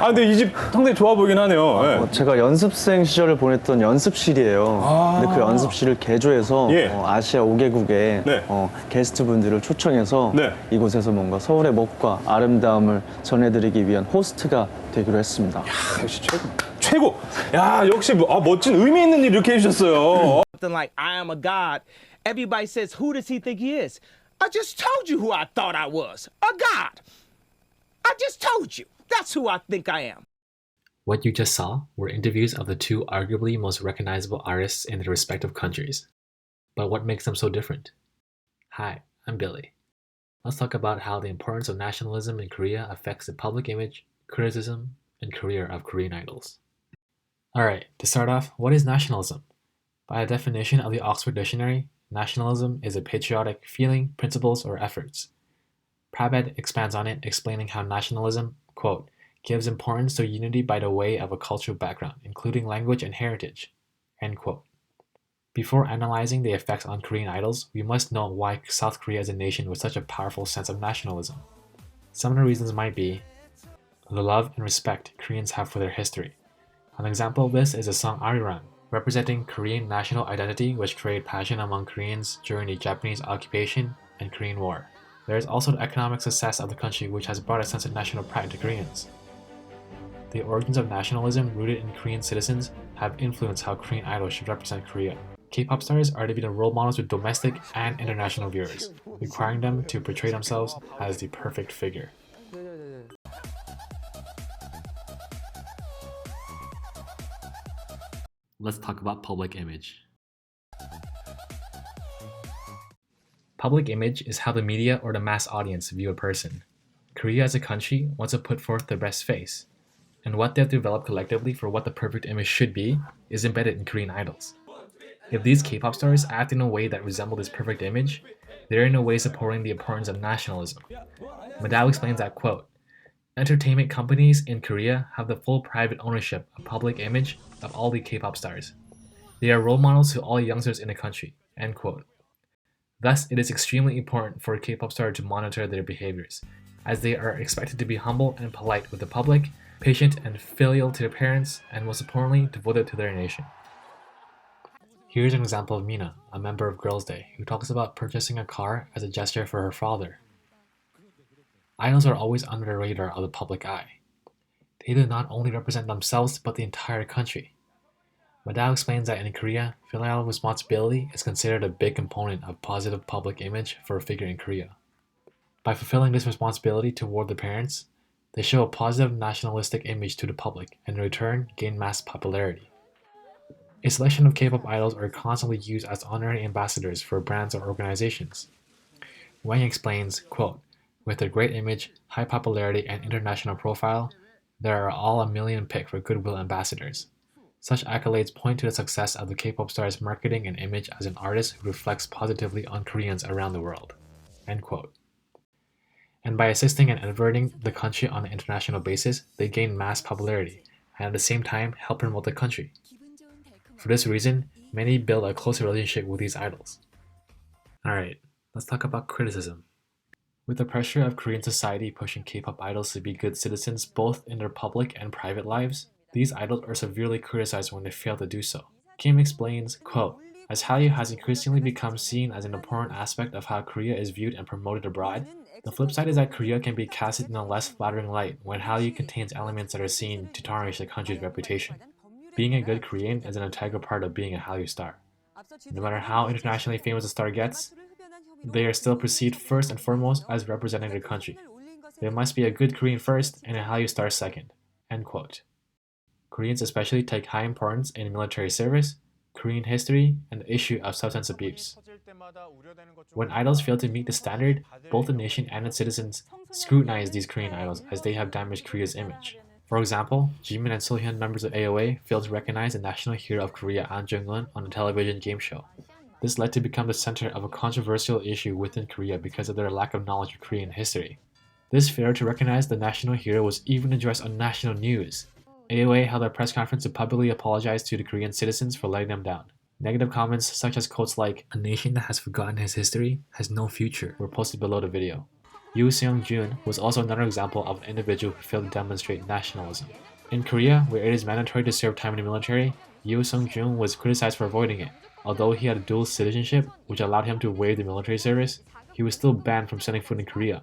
아, 근데 이 집 상당히 좋아 보이긴 하네요. 네. 제가 연습생 시절을 보냈던 연습실이에요. 근데 그 연습실을 개조해서 예. 아시아 5개국의 네. 게스트분들을 초청해서 네. 이곳에서 뭔가 서울의 멋과 아름다움을 전해드리기 위한 호스트가 되기로 했습니다. 역시 최고. 최고. 야, 역시 멋진 의미 있는 일 이렇게 해주셨어요. Something like I am a god. Everybody says, who does he think he is? I just told you who I thought I was. A god. I just told you. That's who I think I am. What you just saw were interviews of the two arguably most recognizable artists in their respective countries. But what makes them so different? Hi, I'm Billy. Let's talk about how the importance of nationalism in Korea affects the public image, criticism, and career of Korean idols. Alright, to start off, what is nationalism? By a definition of the Oxford Dictionary, nationalism is a patriotic feeling, principles, or efforts. Prabhat expands on it, explaining how nationalism, quote, gives importance to unity by the way of a cultural background, including language and heritage, end quote. Before analyzing the effects on Korean idols, we must know why South Korea is a nation with such a powerful sense of nationalism. Some of the reasons might be the love and respect Koreans have for their history. An example of this is the song Arirang, representing Korean national identity which created passion among Koreans during the Japanese occupation and Korean War. There is also the economic success of the country which has brought a sense of national pride to Koreans. The origins of nationalism rooted in Korean citizens have influenced how Korean idols should represent Korea. K-pop stars are to be the role models with domestic and international viewers, requiring them to portray themselves as the perfect figure. Let's talk about public image. Public image is how the media or the mass audience view a person. Korea as a country wants to put forth their best face, and what they've developed collectively for what the perfect image should be is embedded in Korean idols. If these K-pop stars act in a way that resemble this perfect image, they're in a way supporting the importance of nationalism. Madao explains that, quote, entertainment companies in Korea have the full private ownership of public image of all the K-pop stars. They are role models to all youngsters in the country, end quote. Thus, it is extremely important for a K-pop star to monitor their behaviors, as they are expected to be humble and polite with the public, patient and filial to their parents, and most importantly, devoted to their nation. Here's an example of Mina, a member of Girls' Day, who talks about purchasing a car as a gesture for her father. Idols are always under the radar of the public eye. They do not only represent themselves, but the entire country. Madao explains that in Korea, filial responsibility is considered a big component of positive public image for a figure in Korea. By fulfilling this responsibility toward the parents, they show a positive nationalistic image to the public and in return gain mass popularity. A selection of K-pop idols are constantly used as honorary ambassadors for brands or organizations. Wang explains, quote, with their great image, high popularity, and international profile, they are all a million pick for goodwill ambassadors. Such accolades point to the success of the K-pop star's marketing and image as an artist who reflects positively on Koreans around the world, end quote. And by assisting and adverting the country on an international basis, they gain mass popularity, and at the same time help promote the country. For this reason, many build a close relationship with these idols. Alright, let's talk about criticism. With the pressure of Korean society pushing K-pop idols to be good citizens both in their public and private lives, these idols are severely criticized when they fail to do so. Kim explains, quote, as Hallyu has increasingly become seen as an important aspect of how Korea is viewed and promoted abroad, the flip side is that Korea can be casted in a less flattering light when Hallyu contains elements that are seen to tarnish the country's reputation. Being a good Korean is an integral part of being a Hallyu star. No matter how internationally famous a star gets, they are still perceived first and foremost as representing their country. There must be a good Korean first and a Hallyu star second, end quote. Koreans especially take high importance in military service, Korean history, and the issue of substance abuse. When idols fail to meet the standard, both the nation and its citizens scrutinize these Korean idols as they have damaged Korea's image. For example, Jimin and Seolhyun, members of AOA, failed to recognize the national hero of Korea, An Jung-un, on a television game show. This led to become the center of a controversial issue within Korea because of their lack of knowledge of Korean history. This failure to recognize the national hero was even addressed on national news. AOA held a press conference to publicly apologize to the Korean citizens for letting them down. Negative comments such as quotes like, "A nation that has forgotten his history has no future," were posted below the video. Yoo Seung-jun was also another example of an individual who failed to demonstrate nationalism. In Korea, where it is mandatory to serve time in the military, Yoo Seung-jun was criticized for avoiding it. Although he had a dual citizenship, which allowed him to waive the military service, he was still banned from setting foot in Korea.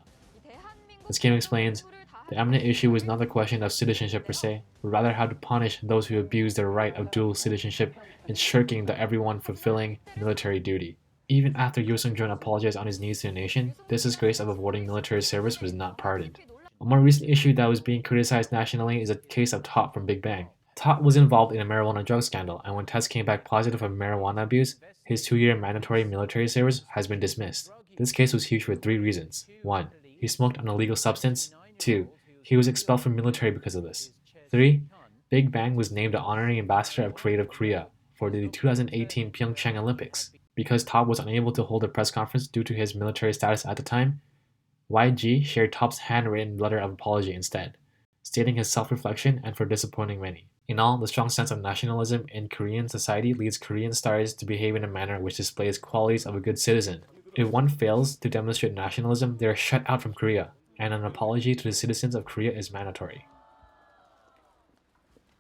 As Kim explains, the eminent issue was not the question of citizenship per se, but rather how to punish those who abuse their right of dual citizenship and shirking the everyone fulfilling military duty. Even after Yoo Seung-jun apologized on his knees to the nation, this disgrace of avoiding military service was not pardoned. A more recent issue that was being criticized nationally is the case of Tot from Big Bang. Tot was involved in a marijuana drug scandal, and when tests came back positive of marijuana abuse, his 2-year mandatory military service has been dismissed. This case was huge for 3 reasons. 1. He smoked an illegal substance. 2. He was expelled from military because of this. 3. Big Bang was named the honorary ambassador of Creative Korea for the 2018 Pyeongchang Olympics. Because Top was unable to hold a press conference due to his military status at the time, YG shared Top's handwritten letter of apology instead, stating his self-reflection and for disappointing many. In all, the strong sense of nationalism in Korean society leads Korean stars to behave in a manner which displays qualities of a good citizen. If one fails to demonstrate nationalism, they are shut out from Korea, and an apology to the citizens of Korea is mandatory.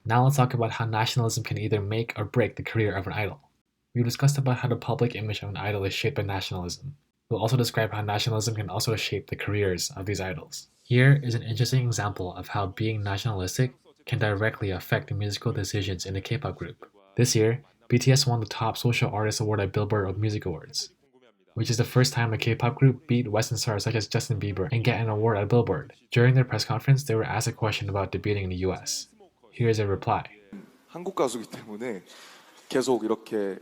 Now let's talk about how nationalism can either make or break the career of an idol. We've discussed about how the public image of an idol is shaped by nationalism. We'll also describe how nationalism can also shape the careers of these idols. Here is an interesting example of how being nationalistic can directly affect the musical decisions in a K-pop group. This year, BTS won the Top Social Artist Award at Billboard Music Awards, which is the first time a K-pop group beat Western stars such as Justin Bieber and get an award at Billboard. During their press conference, they were asked a question about debuting in the US. Here's a reply. 한국 가수기 때문에 계속 이렇게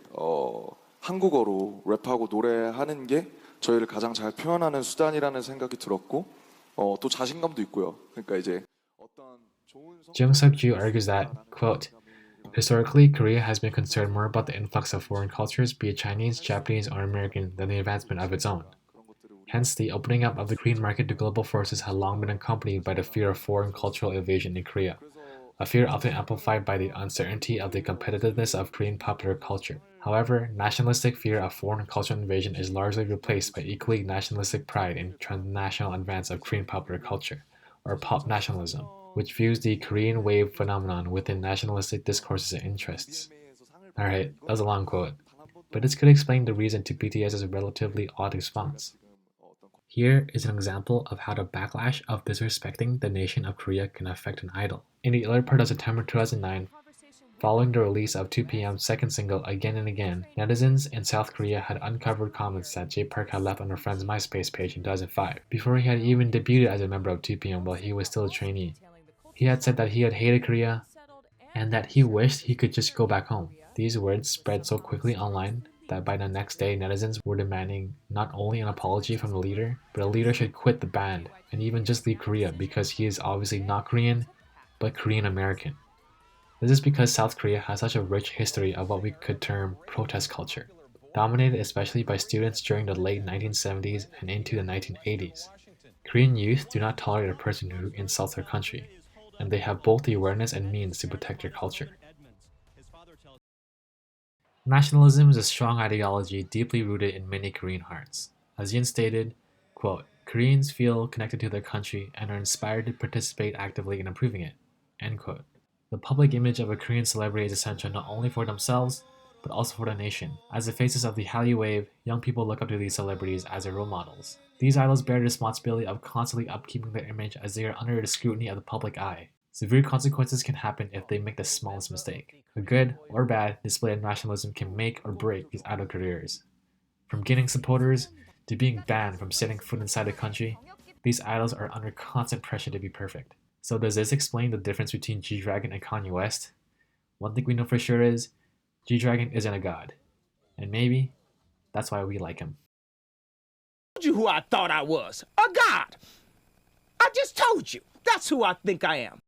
한국어로 랩하고 노래하는 게 저희를 가장 잘 표현하는 수단이라는 생각이 들었고 또 자신감도 있고요. 그러니까 이제 어떤 좋은 Jung Seok-ju argues that, quote, historically, Korea has been concerned more about the influx of foreign cultures, be it Chinese, Japanese, or American, than the advancement of its own. Hence, the opening up of the Korean market to global forces had long been accompanied by the fear of foreign cultural invasion in Korea, a fear often amplified by the uncertainty of the competitiveness of Korean popular culture. However, nationalistic fear of foreign cultural invasion is largely replaced by equally nationalistic pride in transnational advance of Korean popular culture, or pop nationalism, which views the Korean wave phenomenon within nationalistic discourses and interests. Alright, that was a long quote, but this could explain the reason to BTS's relatively odd response. Here is an example of how the backlash of disrespecting the nation of Korea can affect an idol. In the early part of September 2009, following the release of 2PM's second single Again and Again, netizens in South Korea had uncovered comments that Jay Park had left on her friend's MySpace page in 2005, before he had even debuted as a member of 2PM while he was still a trainee. He had said that he had hated Korea, and that he wished he could just go back home. These words spread so quickly online that by the next day, netizens were demanding not only an apology from the leader, but a leader should quit the band and even just leave Korea because he is obviously not Korean, but Korean American. This is because South Korea has such a rich history of what we could term protest culture, dominated especially by students during the late 1970s and into the 1980s. Korean youth do not tolerate a person who insults their country, and they have both the awareness and means to protect their culture. Nationalism is a strong ideology deeply rooted in many Korean hearts. As Yin stated, quote, Koreans feel connected to their country and are inspired to participate actively in improving it, end quote. The public image of a Korean celebrity is essential not only for themselves, but also for the nation. As the faces of the Hallyu wave, young people look up to these celebrities as their role models. These idols bear the responsibility of constantly upkeeping their image as they are under the scrutiny of the public eye. Severe consequences can happen if they make the smallest mistake. A good or bad display of nationalism can make or break these idol careers. From gaining supporters to being banned from setting foot inside the country, these idols are under constant pressure to be perfect. So does this explain the difference between G-Dragon and Kanye West? One thing we know for sure is, G-Dragon isn't a god. And maybe that's why we like him. I told you who I thought I was. A god. I just told you. That's who I think I am.